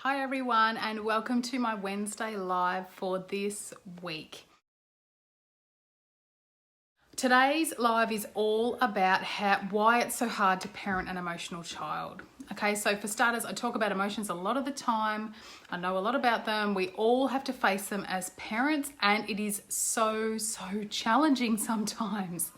Hi everyone, and welcome to my Wednesday live for this week. Today's live is all about why it's so hard to parent an emotional child. Okay, so for starters, I talk about emotions a lot of the time. I know a lot about them. We all have to face them as parents, and it is so challenging sometimes.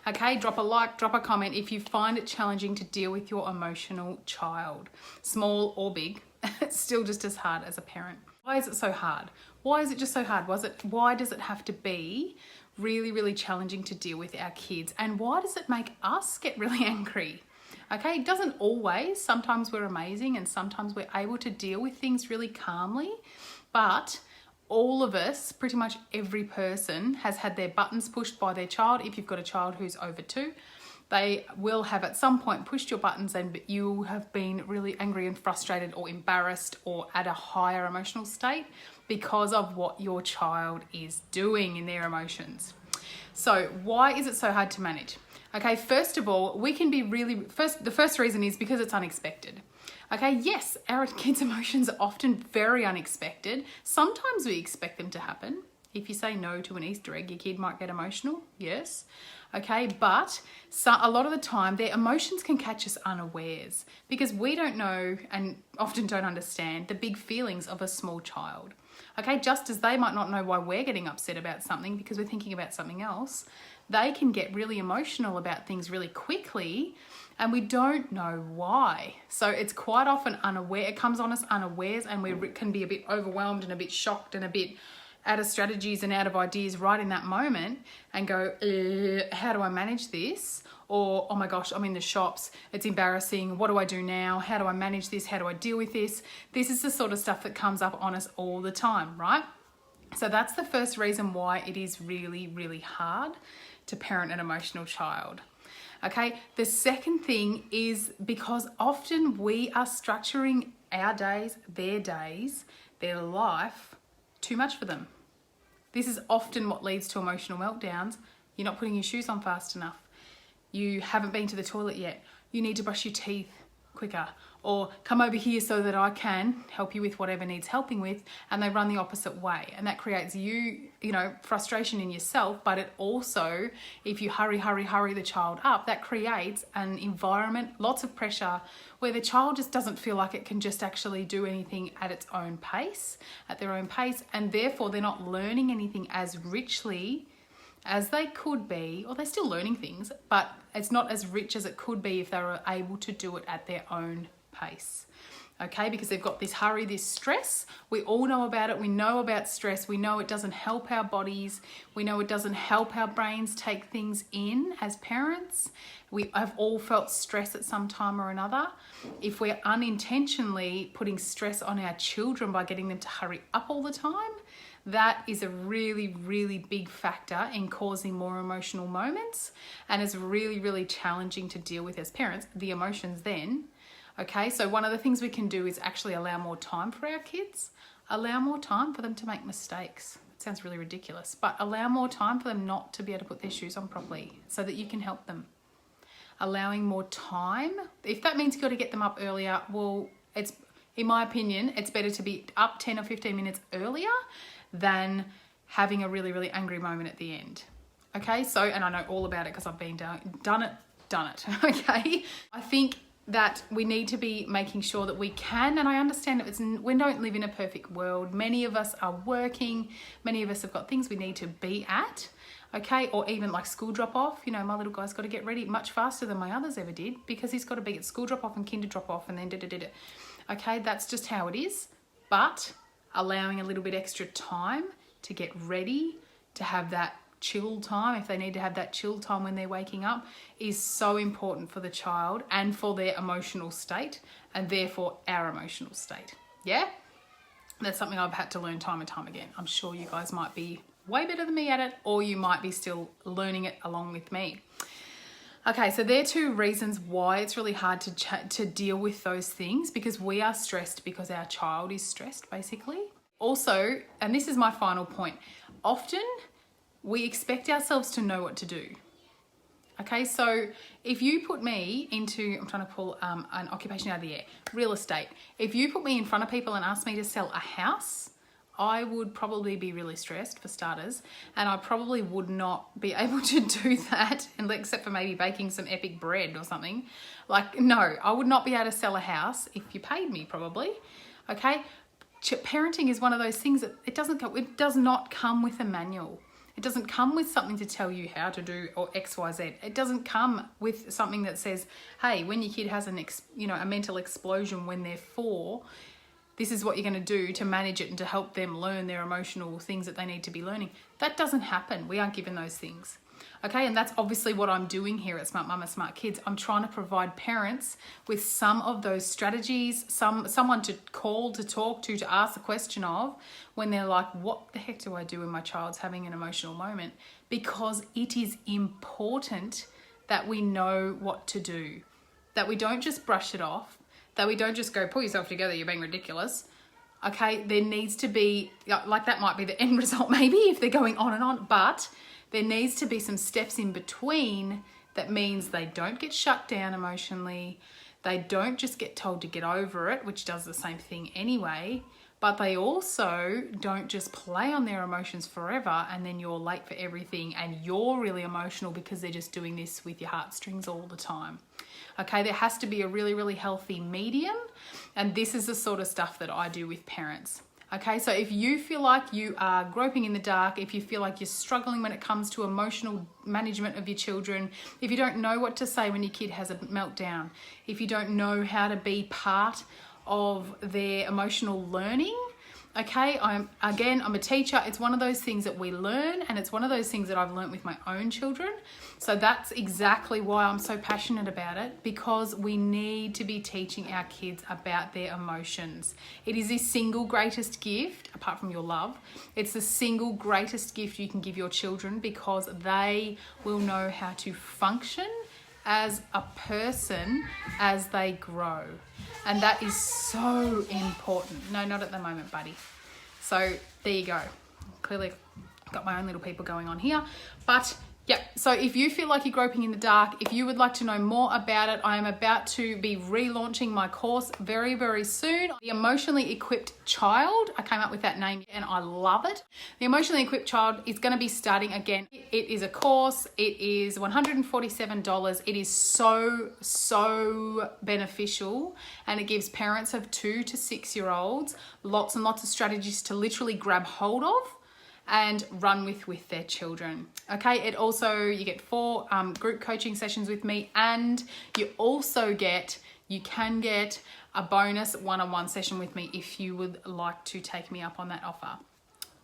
Okay, drop a like, drop a comment if you find it challenging to deal with your emotional child, small or big. It's still just as hard as a parent. Why is it so hard? Why is it just so hard? Why does it have to be really challenging to deal with our kids? And why does it make us get really angry? Okay, it doesn't always. Sometimes we're amazing and sometimes we're able to deal with things really calmly. But all of us, pretty much every person, has had their buttons pushed by their child. If you've got a child who's over 2, they will have at some point pushed your buttons and you have been really angry and frustrated or embarrassed or at a higher emotional state because of what your child is doing in their emotions. So why is it so hard to manage? Okay, first of all, we can be the first reason is because it's unexpected. Okay, yes, our kids' emotions are often very unexpected. Sometimes we expect them to happen. If you say no to an Easter egg, your kid might get emotional, yes. Okay, but a lot of the time their emotions can catch us unawares because we don't know and often don't understand the big feelings of a small child. Okay, just as they might not know why we're getting upset about something because we're thinking about something else, they can get really emotional about things really quickly and we don't know why. So it's quite often unaware, it comes on us unawares, and we can be a bit overwhelmed and a bit shocked and a bit out of strategies and out of ideas right in that moment and go, how do I manage this? Or, oh my gosh, I'm in the shops, it's embarrassing, what do I do now? How do I manage this? How do I deal with this? This is the sort of stuff that comes up on us all the time, right? So that's the first reason why it is really hard to parent an emotional child. Okay, the second thing is because often we are structuring our days, their life, too much for them. This is often what leads to emotional meltdowns. You're not putting your shoes on fast enough. You haven't been to the toilet yet. You need to brush your teeth quicker. Or come over here so that I can help you with whatever needs helping with. And they run the opposite way. And that creates frustration in yourself. But it also, if you hurry the child up, that creates an environment, lots of pressure, where the child just doesn't feel like it can just actually do anything at its own pace, at their own pace. And therefore they're not learning anything as richly as they could be, or they're still learning things, but it's not as rich as it could be if they were able to do it at their own pace. Okay, because they've got this hurry, this stress. We all know about it. We know about stress. We know it doesn't help our bodies. We know it doesn't help our brains take things in as parents. We have all felt stress at some time or another. If we're unintentionally putting stress on our children by getting them to hurry up all the time, that is a really big factor in causing more emotional moments, and is really challenging to deal with as parents, the emotions then. Okay, so one of the things we can do is actually allow more time for our kids, allow more time for them to make mistakes. It sounds really ridiculous, but allow more time for them not to be able to put their shoes on properly so that you can help them. Allowing more time, if that means you've got to get them up earlier, well, it's, in my opinion, it's better to be up 10 or 15 minutes earlier than having a really angry moment at the end. Okay, so, and I know all about it because I've been done it, okay? I think that we need to be making sure that we can, and I understand that we don't live in a perfect world. Many of us are working, many of us have got things we need to be at, okay? Or even like school drop off. You know, my little guy's got to get ready much faster than my others ever did because he's got to be at school drop off and kinder drop off and then Okay, that's just how it is. But allowing a little bit extra time to get ready, to have that chill time, if they need to have that chill time when they're waking up, is so important for the child and for their emotional state, and therefore our emotional state. Yeah? That's something I've had to learn time and time again. I'm sure you guys might be way better than me at it, or you might be still learning it along with me. Okay, so there are 2 reasons why it's really hard to deal with those things, because we are stressed because our child is stressed, basically. Also, and this is my final point, often we expect ourselves to know what to do. Okay, so if you put me into, I'm trying to pull an occupation out of the air, real estate. If you put me in front of people and ask me to sell a house, I would probably be really stressed for starters, and I probably would not be able to do that, except for maybe baking some epic bread or something. Like, no, I would not be able to sell a house if you paid me, probably. Okay, parenting is one of those things that it does not come with a manual. It doesn't come with something to tell you how to do or X, Y, Z. It doesn't come with something that says, hey, when your kid has a mental explosion when they're 4, this is what you're going to do to manage it and to help them learn their emotional things that they need to be learning. That doesn't happen. We aren't given those things. Okay, and that's obviously what I'm doing here at Smart Mama, Smart Kids. I'm trying to provide parents with some of those strategies, someone to call, to talk to ask the question of when they're like, what the heck do I do when my child's having an emotional moment? Because it is important that we know what to do, that we don't just brush it off, that we don't just go, pull yourself together, you're being ridiculous. Okay, there needs to be, like that might be the end result maybe if they're going on and on, but there needs to be some steps in between that means they don't get shut down emotionally, they don't just get told to get over it, which does the same thing anyway, but they also don't just play on their emotions forever and then you're late for everything and you're really emotional because they're just doing this with your heartstrings all the time. Okay, there has to be a really, really healthy medium, and this is the sort of stuff that I do with parents. Okay, so if you feel like you are groping in the dark, if you feel like you're struggling when it comes to emotional management of your children, if you don't know what to say when your kid has a meltdown, if you don't know how to be part of their emotional learning, okay, I'm a teacher. It's one of those things that we learn, and it's one of those things that I've learned with my own children. So that's exactly why I'm so passionate about it, because we need to be teaching our kids about their emotions. It is the single greatest gift, apart from your love, it's the single greatest gift you can give your children, because they will know how to function as a person as they grow. And that is so important. No, not at the moment, buddy. So there you go. Clearly got my own little people going on here. But yeah, so if you feel like you're groping in the dark, if you would like to know more about it, I am about to be relaunching my course very, very soon. The Emotionally Equipped Child. I came up with that name and I love it. The Emotionally Equipped Child is going to be starting again. It is a course. It is $147. It is so beneficial, and it gives parents of 2 to 6 year olds lots and lots of strategies to literally grab hold of and run with their children. Okay, you get 4 group coaching sessions with me, and you can get a bonus one-on-one session with me if you would like to take me up on that offer.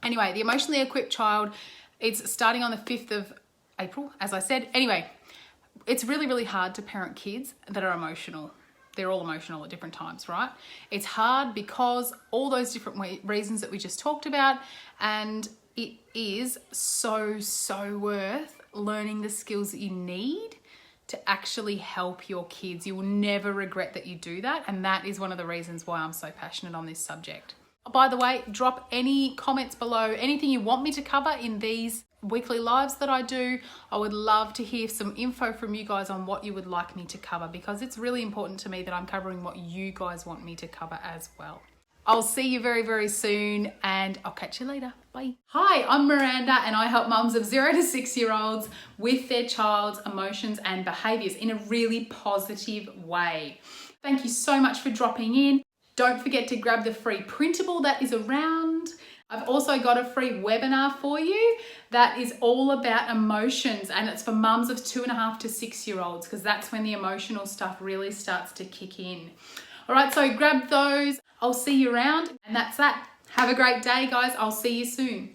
Anyway, the Emotionally Equipped Child, it's starting on the 5th of April, as I said. Anyway, it's really, really hard to parent kids that are emotional. They're all emotional at different times, right? It's hard because all those different reasons that we just talked about, and it is so worth learning the skills that you need to actually help your kids. You will never regret that you do that, and that is one of the reasons why I'm so passionate on this subject. By the way, drop any comments below, anything you want me to cover in these weekly lives that I do. I would love to hear some info from you guys on what you would like me to cover, because it's really important to me that I'm covering what you guys want me to cover as well. I'll see you very, very soon, and I'll catch you later. Bye. Hi, I'm Miranda, and I help mums of 0 to 6 year olds with their child's emotions and behaviors in a really positive way. Thank you so much for dropping in. Don't forget to grab the free printable that is around. I've also got a free webinar for you that is all about emotions, and it's for mums of 2.5 to 6 year olds, because that's when the emotional stuff really starts to kick in. All right, so grab those. I'll see you around, and that's that. Have a great day, guys. I'll see you soon.